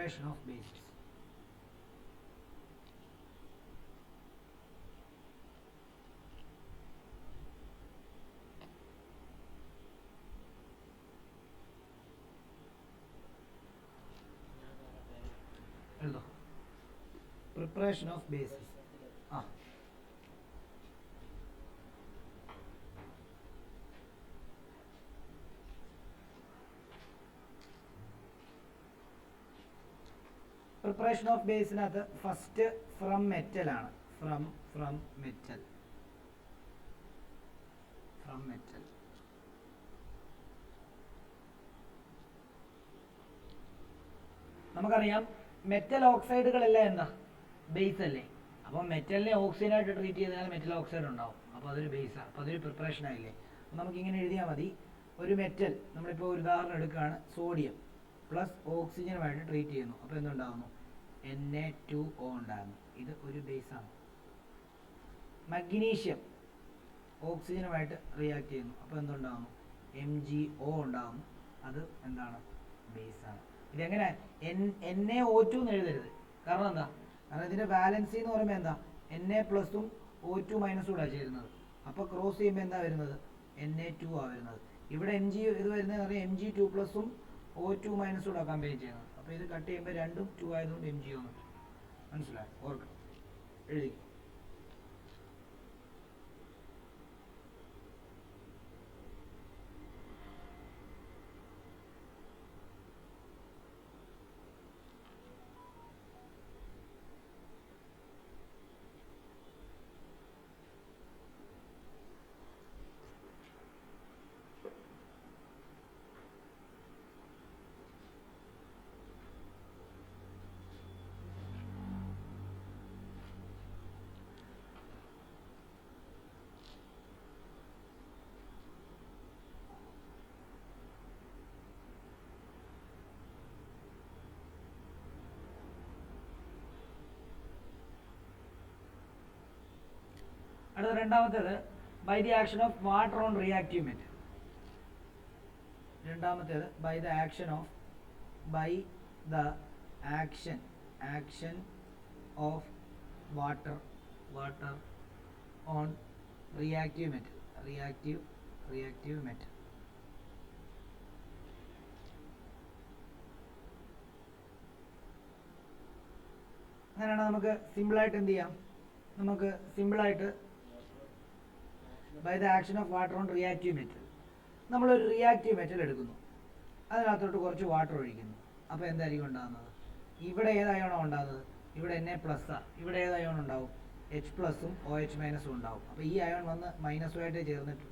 preparation of bases. Preparation of bases. Preparation of base first from metal ആണ് from metal നമുക്കറിയാം metal ഓക്സൈഡുകളെല്ലാം എന്താ base അല്ലേ. അപ്പോൾ മെറ്റലിനെ ഓക്സിജനായിട്ട് treat ചെയ്താൽ മെറ്റൽ ഓക്സൈഡ് ഉണ്ടാവും. അപ്പോൾ അതൊരു ബേസാണ്. അപ്പോൾ അതൊരു പ്രിപ്പറേഷൻ ആയില്ലേ. അപ്പോൾ നമുക്കിങ്ങനെ എഴുതിയാൽ മതി, ഒരു മെറ്റൽ നമ്മളിപ്പോൾ ഒരു ഉദാഹരണം എടുക്കുകയാണ്, സോഡിയം പ്ലസ് ഓക്സിജനുമായിട്ട് ട്രീറ്റ് ചെയ്യുന്നു. അപ്പോൾ എന്തുണ്ടാകുന്നു? Na2O ഉണ്ടാകുന്നു. ഇത് ഒരു ബേസാണ്. മഗ്നീഷ്യം ഓക്സിജനുമായിട്ട് റിയാക്ട് ചെയ്യുന്നു. അപ്പോൾ എന്തുണ്ടാകുന്നു? MgO ഉണ്ടാകുന്നു. അത് എന്താണ്? ബേസാണ്. ഇതെങ്ങനെ NaO2 എന്ന് എഴുതരുത്. കാരണം എന്താ? കാരണം ഇതിന്റെ വാലൻസി എന്ന് പറയുമ്പോൾ എന്താ? Na പ്ലസും O2 മൈനസും കൂടെ ചേരുന്നത്. അപ്പോൾ ക്രോസ് ചെയ്യുമ്പോൾ എന്താ വരുന്നത്? Na2 ആ വരുന്നത്. ഇവിടെ ഇത് വരുന്നത് പറയാം Mg2 പ്ലസും O2 മൈനസും കൂടെ കമ്പയർ ചെയ്യുന്നത്. അപ്പോൾ ഇത് കട്ട് ചെയ്യുമ്പോൾ രണ്ടും 2 ആയതുകൊണ്ട് Mg ഒന്ന് മനസ്സിലായി, ഓർക്കണം, എഴുതി. അടുത്ത രണ്ടാമത്തേത് by the action of water on reactive metal. രണ്ടാമത്തേത് by the action of water on reactive metal. അങ്ങനെയാണ് നമുക്ക് സിമ്പിളായിട്ട് എന്ത് ചെയ്യാം? നമുക്ക് സിമ്പിളായിട്ട് by the action of water on reactive metal, നമ്മളൊരു റിയാക്റ്റീവ് മെറ്റൽ എടുക്കുന്നു, അതിനകത്തോട്ട് കുറച്ച് വാട്ടർ ഒഴിക്കുന്നു. അപ്പോൾ എന്തായിരിക്കും ഉണ്ടാകുന്നത്? ഇവിടെ ഏത് അയോണാണ് ഉണ്ടാകുന്നത്? ഇവിടെ Na പ്ലസ് ആ. ഇവിടെ ഏത് അയോൺ ഉണ്ടാവും? H പ്ലസും OH മൈനസും ഉണ്ടാവും. അപ്പോൾ ഈ അയോൺ വന്ന് മൈനസുമായിട്ട്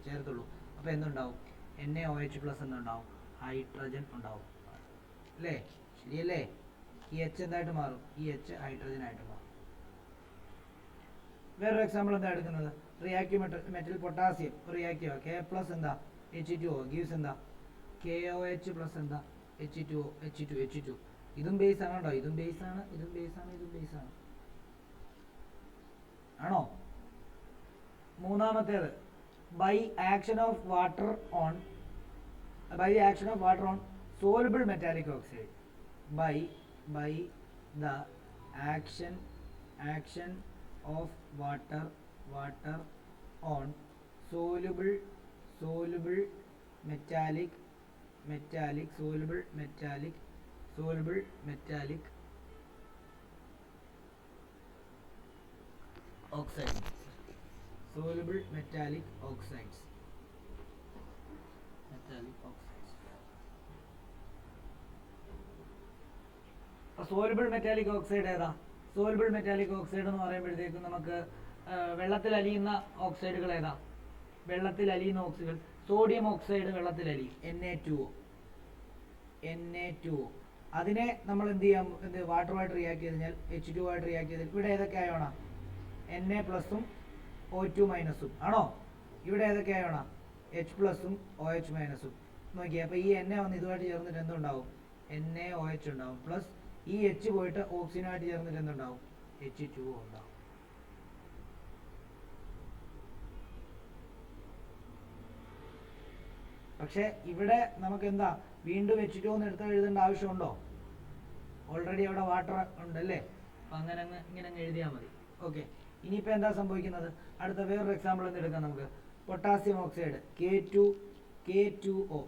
ചേർത്തുള്ളൂ. അപ്പോൾ എന്തുണ്ടാവും? NaOH പ്ലസ് എന്നുണ്ടാവും, ഹൈഡ്രജൻ ഉണ്ടാവും അല്ലേ? ശരിയല്ലേ? ഈ H എന്തായിട്ട് മാറും? ഈ H ഹൈഡ്രജൻ ആയിട്ട് മാറും. വേറൊരു എക്സാമ്പിൾ എന്താ എടുക്കുന്നത്? Reactive metal potassium reactive K plus എന്താ? H2O ഗീവ്സ് എന്താ? KOH പ്ലസ് എന്താ? H2. ഇതും ബേസ് ആണ് കേട്ടോ. ഇതും ബേസ് ആണ്. ആണോ? മൂന്നാമത്തേത് by action of water on soluble metallic oxide. By the action of water on soluble metallic oxides. Soluble metallic oxides. Soluble metallic oxide ഏതാ? സോലുബിൾ മെറ്റാലിക് ഓക്സൈഡ് എന്ന് പറയുമ്പോഴത്തേക്കും നമുക്ക് വെള്ളത്തിൽ അലിയുന്ന ഓക്സൈഡുകൾ ഏതാ? വെള്ളത്തിൽ അലിയുന്ന ഓക്സൈഡുകൾ, സോഡിയം ഓക്സൈഡ് വെള്ളത്തിൽ അലിയും, Na2O. അതിനെ നമ്മൾ എന്ത് ചെയ്യാം? വാട്ടറുമായിട്ട് റിയാക്ട് ചെയ്ത് കഴിഞ്ഞാൽ H2O ആയിട്ട് റിയാക്ട് ചെയ്താൽ ഇവിടെ ഏതൊക്കെ ആയോണാ? Na പ്ലസും O2 മൈനസും ആണോ? ഇവിടെ ഏതൊക്കെ ആയോണാ? H പ്ലസും OH മൈനസും. നോക്കിയേ, അപ്പോൾ ഈ Na വന്ന് ഇതുമായിട്ട് ചേർന്നിട്ട് എന്തുണ്ടാവും? NaOH ഉണ്ടാവും. പ്ലസ് ഈ H പോയിട്ട് ഓക്സിജനുമായിട്ട് ചേർന്നിട്ട് എന്തുണ്ടാവും? H2O ഉണ്ടാവും. പക്ഷെ ഇവിടെ നമുക്ക് എന്താ വീണ്ടും H2O എന്ന് എടുത്ത് എഴുതേണ്ട ആവശ്യമുണ്ടോ? ഓൾറെഡി അവിടെ വാട്ടർ ഉണ്ടല്ലേ, അപ്പം അങ്ങനെ ഇങ്ങനെ എഴുതിയാൽ മതി. ഓക്കെ, ഇനിയിപ്പോൾ എന്താ സംഭവിക്കുന്നത്? അടുത്ത വേറൊരു എക്സാമ്പിൾ ഒന്ന് എടുക്കാം നമുക്ക്. പൊട്ടാസ്യം ഓക്സൈഡ് K2O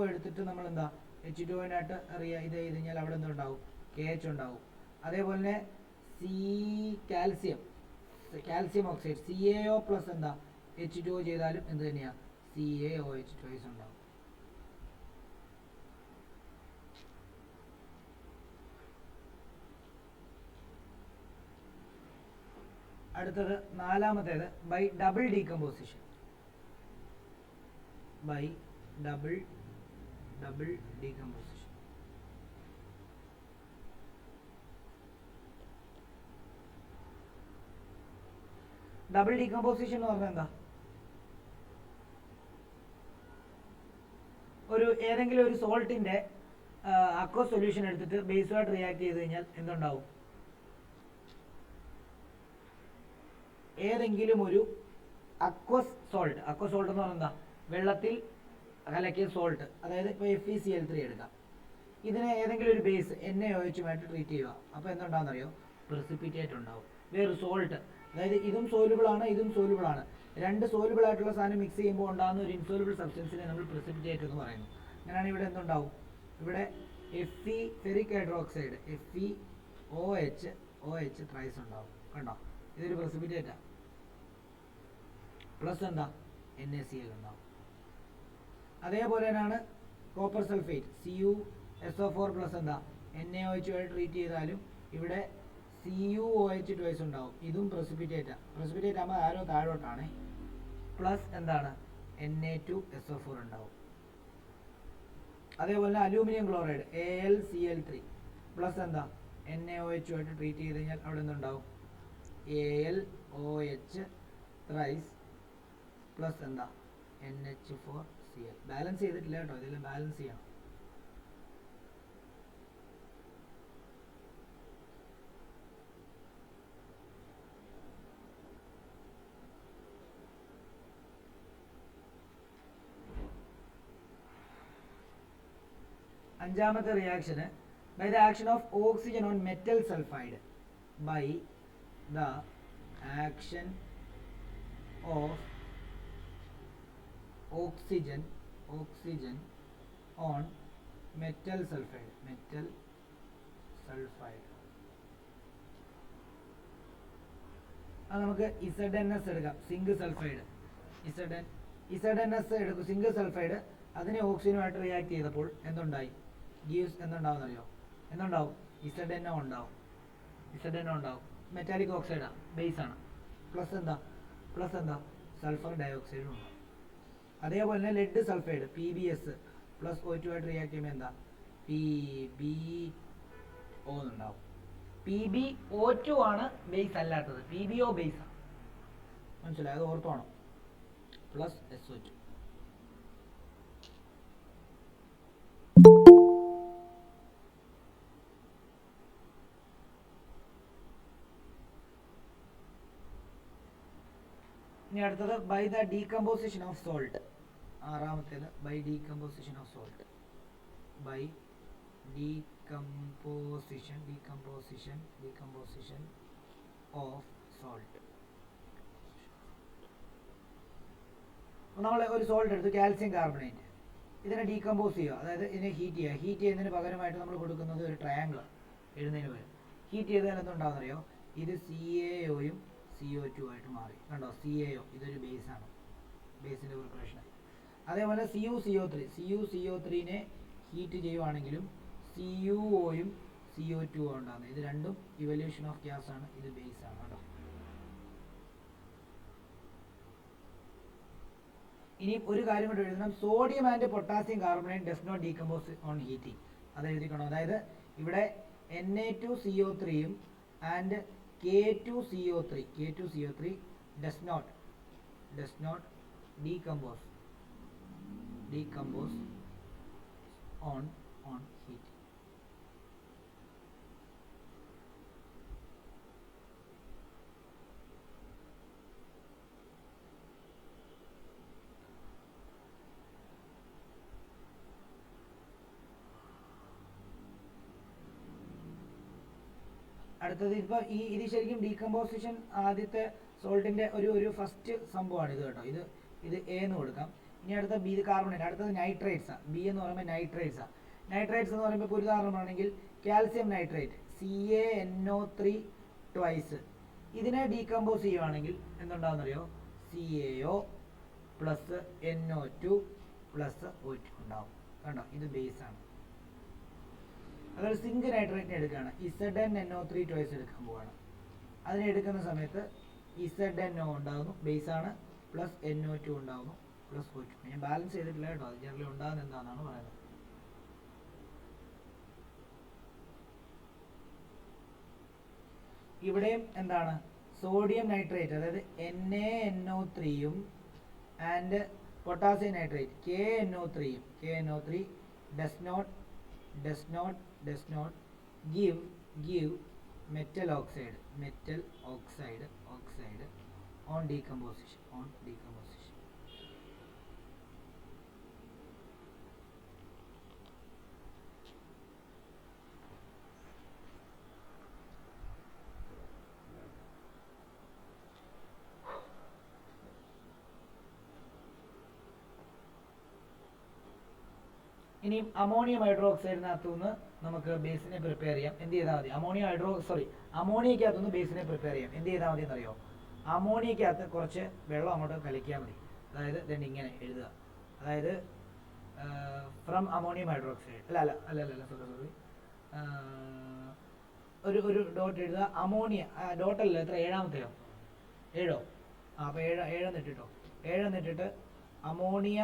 എടുത്തിട്ട് നമ്മൾ എന്താ H2O-നായിട്ട് അറിയാം, ഇത് ചെയ്ത് കഴിഞ്ഞാൽ അവിടെ എന്തുണ്ടാവും? KH ഉണ്ടാവും. അതേപോലെ തന്നെ കാൽസ്യം ഓക്സൈഡ് CaO പ്ലസ് എന്താ H2O ചെയ്താലും എന്ത് തന്നെയാണ്? CaOH ട്വൈസ് ഉണ്ടാവും. അടുത്തത് നാലാമത്തേത് by double decomposition. Double decomposition എന്ന് പറഞ്ഞാൽ എന്താ? ഏതെങ്കിലും ഒരു സോൾട്ടിന്റെ അക്വസ് സൊല്യൂഷൻ എടുത്തിട്ട് ബേസുമായിട്ട് റിയാക്ട് ചെയ്ത് കഴിഞ്ഞാൽ എന്തുണ്ടാവും? ഏതെങ്കിലും ഒരു അക്വസ് സോൾട്ട് എന്ന് പറഞ്ഞാൽ എന്താ? വെള്ളത്തിൽ കലക്കിയ സോൾട്ട്, അതായത് ഇപ്പോൾ FeCl3 എടുക്കാം. ഇതിനെ ഏതെങ്കിലും ഒരു ബേസ് NaOH-മായിട്ട് ട്രീറ്റ് ചെയ്യുക. അപ്പോൾ എന്തുണ്ടാകുന്നറിയോ? പ്രസിപ്പിറ്റേറ്റ് ഉണ്ടാവും. വേറൊരു സോൾട്ട്, അതായത് ഇതും സോലുബിൾ ആണ്, ഇതും സോലുബിൾ ആണ്, രണ്ട് സോലുബിൾ ആയിട്ടുള്ള സാധനം മിക്സ് ചെയ്യുമ്പോൾ ഉണ്ടാകുന്ന ഒരു ഇൻസോലുബിൾ സബ്സ്റ്റൻസിനെ നമ്മൾ പ്രസിപ്പിറ്റേറ്റ് എന്ന് പറയുന്നു. അങ്ങനെയാണ് ഇവിടെ എന്തുണ്ടാവും? ഇവിടെ Fe ferric hydroxide FeOH thrice ഉണ്ടാവും. കണ്ടോ? ഇതൊരു പ്രസിപ്പിറ്റേറ്റാണ്. പ്ലസ് എന്താ? NaCl ഉണ്ടാവും. അതേപോലെ തന്നെയാണ് കോപ്പർ സൾഫേറ്റ് CuSO4 പ്ലസ് എന്താ? NaOH-ആയിട്ട് ട്രീറ്റ് ചെയ്താലും ഇവിടെ CuOH ട്വൈസ് ഉണ്ടാവും. ഇതും പ്രസിപ്പിറ്റേറ്റ് ആകുമ്പോൾ ആരോ താഴോട്ടാണ്. പ്ലസ് എന്താണ്? Na2SO4 ഉണ്ടാവും. അതേപോലെ അലൂമിനിയം ക്ലോറൈഡ് AlCl3 പ്ലസ് എന്താ? NaOH-ആയിട്ട് ട്രീറ്റ് ചെയ്ത് കഴിഞ്ഞാൽ അവിടെ എന്തുണ്ടാവും? AlOH ത്രൈസ് പ്ലസ് എന്താ? NH4Cl. ബാലൻസ് ചെയ്തിട്ടില്ല കേട്ടോ, ഇതെല്ലാം ബാലൻസ് ചെയ്യണം. അഞ്ചാമത്തെ റിയാക്ഷന് by the action of oxygen on metal sulphide. By the action of oxygen on metal sulfide. അത് നമുക്ക് ZnS എടുക്കാം, സിങ്ക് സൾഫൈഡ്. ZnS എടുക്കും, സിങ്ക് സൾഫൈഡ്. അതിനെ ഓക്സിജനുമായിട്ട് റിയാക്ട് ചെയ്തപ്പോൾ എന്തുണ്ടായി? എന്തുണ്ടാവും? ZnO ഉണ്ടാവും. മെറ്റാലിക് ഓക്സൈഡാണ്, ബേസ് ആണ്. പ്ലസ് എന്താ? സൾഫർ ഡയോക്സൈഡും ഉണ്ടാവും. അതേപോലെ തന്നെ lead sulphide PbS plus O2 ആയിട്ട് റിയാക്ട് ചെയ്യുമ്പോൾ എന്താ? PbO ഉണ്ടാവും. PbO2 ആണ് ബേസ് അല്ലാത്തത്, PbO ബേസ് ആണ്. മനസ്സിലായി? അത് ഓർത്തോണം. Plus SO2. ഇനി അടുത്തത് by the decomposition of salt. ആറാമത്തേത് by decomposition of salt. Decomposition of salt. നമ്മൾ ഒരു സോൾട്ട് എടുത്ത് കാൽസ്യം കാർബണേറ്റ്, ഇതിനെ ഡീകമ്പോസ് ചെയ്യുക, അതായത് ഇതിനെ ഹീറ്റ് ചെയ്യുന്നതിന് പകരമായിട്ട് നമ്മൾ കൊടുക്കുന്നത് ഒരു ട്രയാങ്കിൾ എഴുതുന്നതിന് പകരം. ഹീറ്റ് ചെയ്താൽ എന്തുണ്ടാവുന്നറിയോ? ഇത് CaOയും CO2 ആയിട്ട് മാറി. കണ്ടോ? CaO ഇതൊരു ബേസാണ്, ബേസിൻ്റെ പ്രിപ്പറേഷനായി. അതേപോലെ CuCO3നെ ഹീറ്റ് ചെയ്യുവാണെങ്കിലും CuOയും CO2 ഉണ്ടാകുന്നത്. ഇത് രണ്ടും ഇവല്യൂഷൻ ഓഫ് ഗ്യാസ് ആണ്, ഇത് ബേസ് ആണ്. കേട്ടോ? ഇനി ഒരു കാര്യം കൂടെ എഴുതണം. Sodium and potassium carbonate does not decompose on heating. അത് എഴുതിക്കണം. അതായത് ഇവിടെ Na2CO3യും and K2CO3 does not decompose on heat. അടുത്തത് ഇപ്പോൾ ഇത് ശരിക്കും ഡീകമ്പോസിഷൻ ആദ്യത്തെ സോൾട്ടിൻ്റെ ഒരു ഫസ്റ്റ് സംഭവമാണ് ഇത് കേട്ടോ. ഇത് എ എന്ന് കൊടുക്കാം. ഇനി അടുത്ത ബി, ഇത് കാർബണേറ്റ്. അടുത്തത് നൈട്രേറ്റ്സാണ്. ബി എന്ന് പറയുമ്പോൾ നൈട്രേറ്റ്സാണ്. നൈട്രേറ്റ്സ് എന്ന് പറയുമ്പോൾ ഇപ്പോൾ ഒരു ഉദാഹരണമാണെങ്കിൽ കാൽസ്യം നൈട്രേറ്റ് CaNO3 ട്വൈസ്. ഇതിനെ ഡീകമ്പോസ് ചെയ്യുവാണെങ്കിൽ എന്തുണ്ടാവുന്നറിയോ? CaO plus NO2 plus O2 ഉണ്ടാവും. കണ്ടോ, ഇത് ബേസാണ്. അതൊരു സിങ്ക് നൈട്രേറ്റിനെ എടുക്കുകയാണ്. ZnNO3 ട്വൈസ് എടുക്കാൻ പോവുകയാണ്. അതിനെ എടുക്കുന്ന സമയത്ത് ZnO ഉണ്ടാകുന്നു, ബേസാണ്, പ്ലസ് NO2 ഉണ്ടാകുന്നു, പ്ലസ് O2. ഞാൻ ബാലൻസ് ചെയ്തിട്ടില്ല കേട്ടോ, അത് ജനറലി ഉണ്ടാകുന്ന എന്താണെന്നാണ് പറയുന്നത്. ഇവിടെയും എന്താണ്? സോഡിയം നൈട്രേറ്റ്, അതായത് NaNO3 and potassium nitrate KNO3 does not give metal oxide on decomposition. ഇനി അമോണിയം ഹൈഡ്രോക്സൈഡിനകത്തുനിന്ന് നമുക്ക് ബേസിനെ പ്രിപ്പയർ ചെയ്യാം. എന്ത് ചെയ്താൽ മതി? അമോണിയക്കകത്തുനിന്ന് ബേസിനെ പ്രിപ്പയർ ചെയ്യാം. എന്ത് ചെയ്താൽ മതി എന്നറിയോ? അമോണിയക്കകത്ത് കുറച്ച് വെള്ളം അങ്ങോട്ട് കലക്കിയാൽ മതി. അതായത് രണ്ട് ഇങ്ങനെ എഴുതുക. അതായത് ഫ്രം അമോണിയം ഹൈഡ്രോക്സൈഡ് സോറി ഒരു ഡോട്ട് എഴുതുക. അമോണിയ ഡോട്ടല്ല, എത്ര? ഏഴാമത്തെയോ? 7. അപ്പോൾ 7 എന്നിട്ടിട്ടോ. 7 എന്നിട്ടിട്ട് ammonia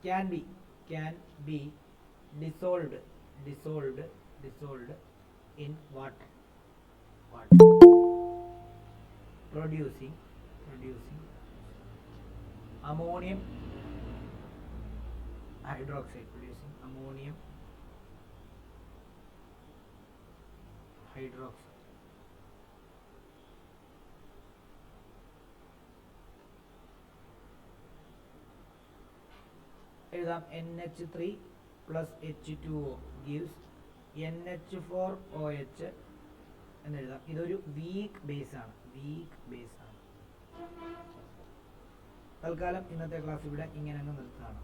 can be dissolved in water producing ammonium hydroxide. എഴുതാം. NH3 plus H2O gives NH4OH എന്നെഴുതാം. ഇതൊരു വീക്ക് ബേസ് ആണ്. തൽക്കാലം ഇന്നത്തെ ക്ലാസ് ഇവിടെ ഇങ്ങനെ അങ്ങ് നിർത്തുകയാണ്.